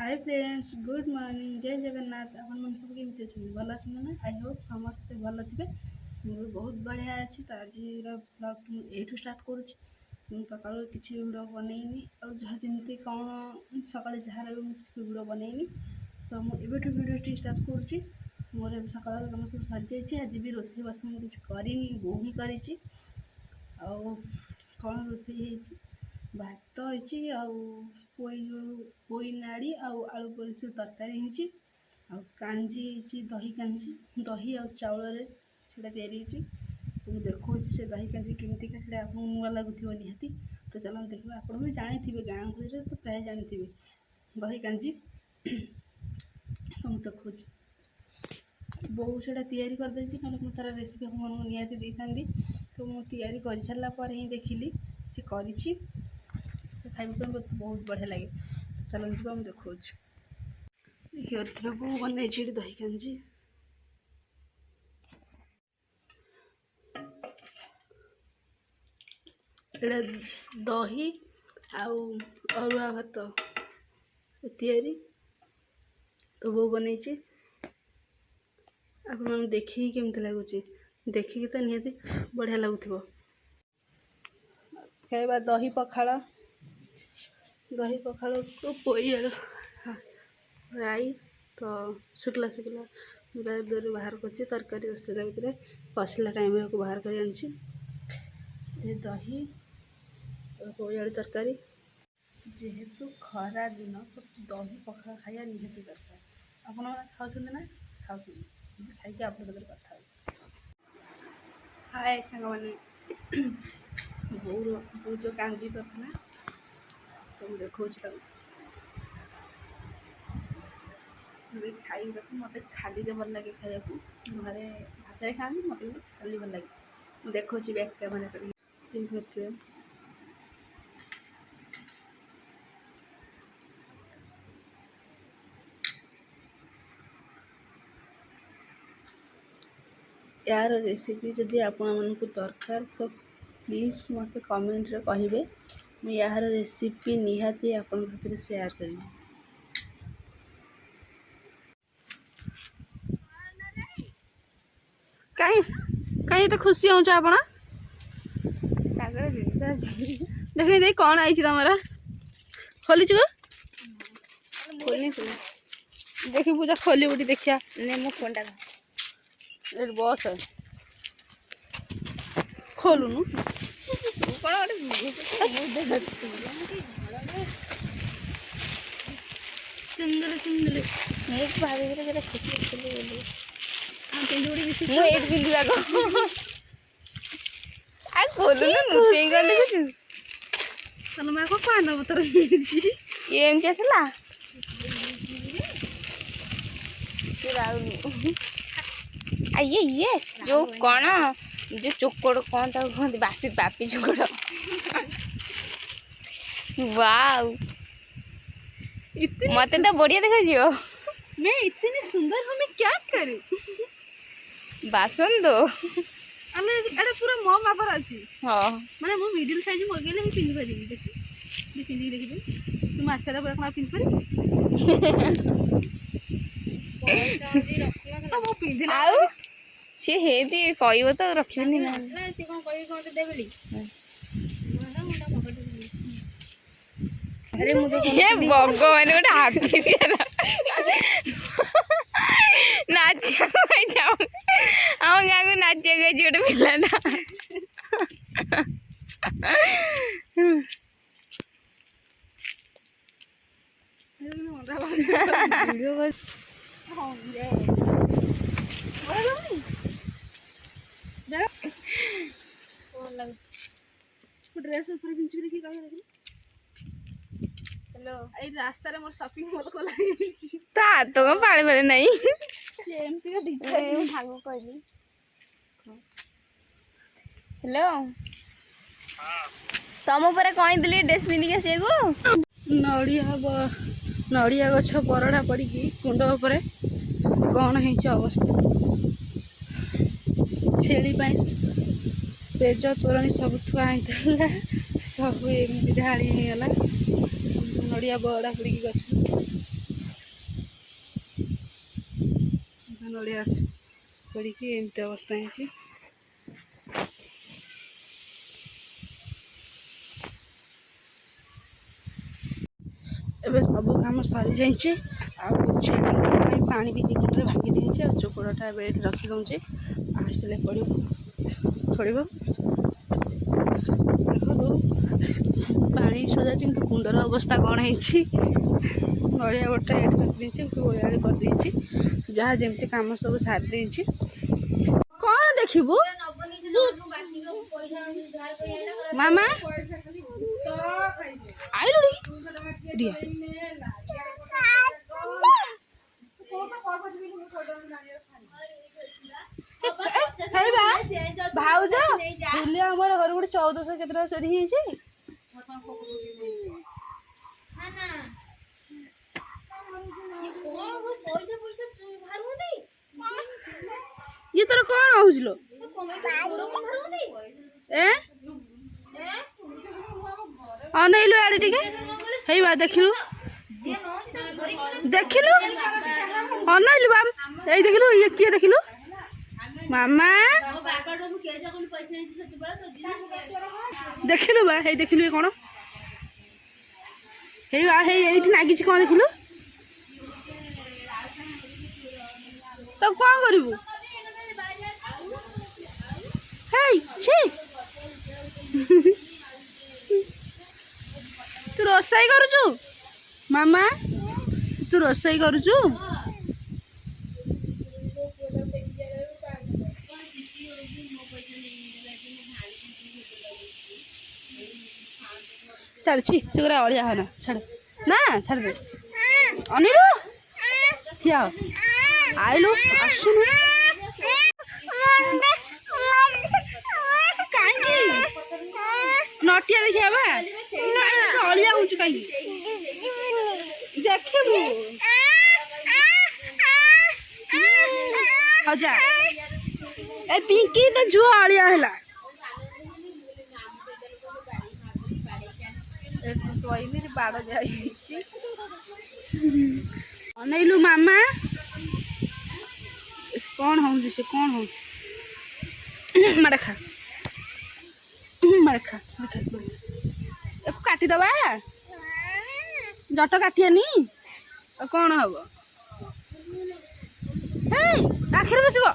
Hi friends good morning जय जगन्नाथ अपन मन सब केमती अच्छे भल अच्छे ना आई होप समस्ते भल थे मुझे बहुत बढ़िया अच्छी तो आज ब्लॉग यू स्टार्ट करुँच सका किसी वीडियो बनईनी और जहाँ जमी कौन सका जहाँ वीडियो बनईनी तो मुझे वीडियो स्टार्ट करुँची मोर सका कम सब सरी जाइए आज भी रोसे बस मुझे किसी करनी बो ही कर कौन रोसे भात होती पोई नाड़ी आलू परिस तरकारी कांजी दही कांजी दही आ चाउल से तो मुझे देखा से दही कांजी केमती का आप नुआ लगुथ निहाती तो चलो देखा आप भी जानी थे गाँव गहरे तो प्राय जानी थे दही कांजी तो मुझे देखा बहु से करदे ना मुझे तार रेसीपी निहाती दे था तो मुझे कर सारापर ही देखिली से कर खाइबा मत बहुत बढ़िया लगे चलो मुझे देखा देखिए बो बन दही कांजी एटा दही आरुआ भात तैयारी तो बो बन आप देखिए केमती लगुच देखिए तो निहाती बढ़िया लगुव खाइबा दही पखाड़ को पोई राई तो शुक्ला मुझे दूर बाहर कर तरकारी रोसला भितर कसला टाइम को बाहर कर आनी दही पोई आलू तरकारी जेहेतु खरा दिन तो दही पखाड़ खाया निहाती दरकार आप खाऊँ ना खाऊ खाई आप कथा हाय सांग मैंने बो जो कांजी करना तो मुझे देखा खाई मत खाली भल लगे खाया घरे भात खाती मत खाली भल लगे देखा बैक कैमेरा कर यार रेसिपी जदि आपण को दरकार तो प्लीज मत कमेंट रे कहिबे मैं यार रेसिपी निहाती आपण साथ शेयर करी कहीं कहीं तो खुशी हो आपण देख दे कौन आई तमरा खोली चुका खोली देखी पूजा खोली उठी देखिया नहीं मो फोन टा बस खोलुनु कौन चिंदले चिंदले मुझे भाभी जरा खुशी खोली चलो मैं पान बतर ये ये जो कौन जो चोकड़ कौन था कहते बासी बापी चोकड़ वाव मत तो बढ़िया देखा जियो मैं इतनी सुंदर हूँ मैं क्या करूँ बासन दो अरे अरे पूरा मो मापर अच्छी हाँ माने मो मिडिल साइज मगेले ही पिन परिबी देखि पिन देखि तुम आछरा पूरा कना पिन परि मो पिन आउ सी हेती कहबो तो रखिबनी ना सी कोन कहबी कोन देबेली अरे मुझे ये भगवान गोटे हाथी नाचिया जाओ आम गाँव को नाचिया गई गोटे पिलाटा ड्रेस ऊपर पिंच देखी हेलो ए रास्ता रे मोर शॉपिंग मॉल को लागी ता तो पाले पाले नहीं एमती का डिजाइन भागो कहली हेलो हां तम ऊपर कहि दिली ड्रेस पिनी के सेगु नड़िया गछ बरडा पड़ी कुंड ऊपर कौन है अवस्था छेली पेज तोरणी सब थुआ सब एमती ढाड़ी गला नड़िया बड़ा पड़ी गछ ନଡ଼ିଆ ପଡ଼ିକି ଏମିତି ଅବସ୍ଥା ହେଇଛି। ଏବେ ସବୁ କାମ ସରିଯାଇଛି। ଆଉ ଛେଳି ପାଣି ବି ଦିନରେ ଭାଙ୍ଗି ଦେଇଛି। ଆଉ ଚୋକଡ଼ଟା ଏବେ ଏଠି ରଖିଦେଉଛି, ଆସିଲେ ପଡ଼ିବ ଛଡ଼ିବ। ଦେଖନ୍ତୁ ପାଣି ସଜାଉଛି କିନ୍ତୁ କୁଣ୍ଡର ଅବସ୍ଥା କ'ଣ ହେଇଛି। ନଡ଼ିଆ ଗୋଟେ ଏଠି ରଖିଦେଇଛି, ସବୁ ଓଳାଳି କରିଦେଇଛି, ଯାହା ଯେମିତି କାମ ସବୁ ସାରି ଦେଇଛି। କ'ଣ ଦେଖିବୁ ମାମା ଆଇଲୁଣି ଭାଉଜ ବୁଲି ଆମର ଘର ଗୋଟେ 1400 କେତେ ଟଙ୍କା ଚୋରି ହେଇଯାଇଛି। ଇଏ ତୋର କ'ଣ ହଉଛି ଲୋ? ଅନେଇଲୁ ଆଡେ ଟିକେ, ହେଇବା ଦେଖିଲୁ ଦେଖିଲୁ ଅନେଇଲୁ ବାମ, ଏଇ ଦେଖିଲୁ ଇଏ କିଏ ଦେଖିଲୁ ମାମା ଦେଖିଲୁ ବା, ହେଇ ଦେଖିଲୁ ଇଏ କ'ଣ ହେଇ ବା, ହେଇ ଏଇଠି ନାଗିଛି କ'ଣ ଦେଖିଲୁ? ତ କ'ଣ କରିବୁ? ହେଇ ଛି ତୁ ରୋଷେଇ କରୁଛୁ ମାମା, ତୁ ରୋଷେଇ କରୁଛୁ? ଚାଲିଛି ସେଗୁଡ଼ା ଅଳିଆ ହନା, ଛାଡ଼ ନା ଛାଡ଼ି ଦେ। ଅନିଲୁ ଠିଆ ଆଇଲୁ ଆସୁନୁ କାହିଁକି ନଟିଆ ଦେଖିବା ବା, ଅଳିଆ ହଉଛୁ କାହିଁକି ଦେଖିବୁ। ହଉ ଯା, ଏ ପିଙ୍କି ତ ଝୁଅ ଅଳିଆ ହେଲା। ବାଡ଼ ଯାଇଛି ଅନେଇଲୁ ମାମା, କ'ଣ ହଉଛି ସେ କ'ଣ ହଉଛି? ମାଡ଼ ଖା ମାଡ଼ ଖା, ଏକୁ କାଟିଦବା, ଜଟ କାଟିଆନି ଆଉ କ'ଣ ହବ? ହେଇ ଆଖିରେ ବସିବ।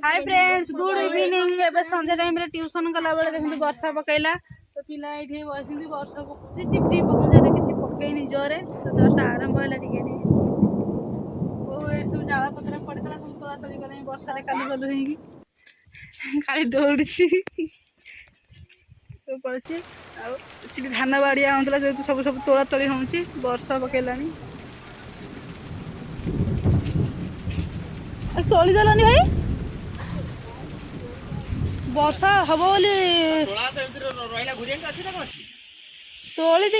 Hi friends, good evening. एबे संध्या टाइम रे ट्यूशन कला बेले देखंतु वर्षा पकैला, तो पिला एठी बसिंदी वर्षा पकुची, टिप टिप पकुची, रे किछि पकैनी जोरे, तो जस्ट आरंभ होला टिके टिके। ओ ए सब जाला पत्र पड़तला, सब तोला तली कले वर्षा रे काली बलु हेगी खाली दौड़छि तो पड़छि। आ सिटी धान बाड़िया होतला, जे सब सब तोला तली होउछि, वर्षा पकैलानी। आ तोली दलानी भाई, वर्षा हम बोली तोली दे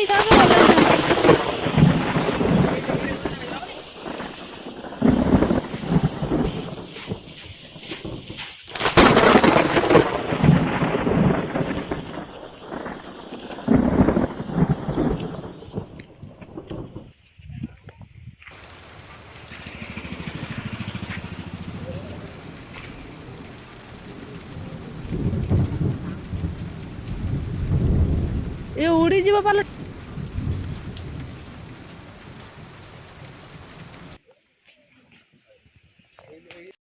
ये उड़ी जीव पाल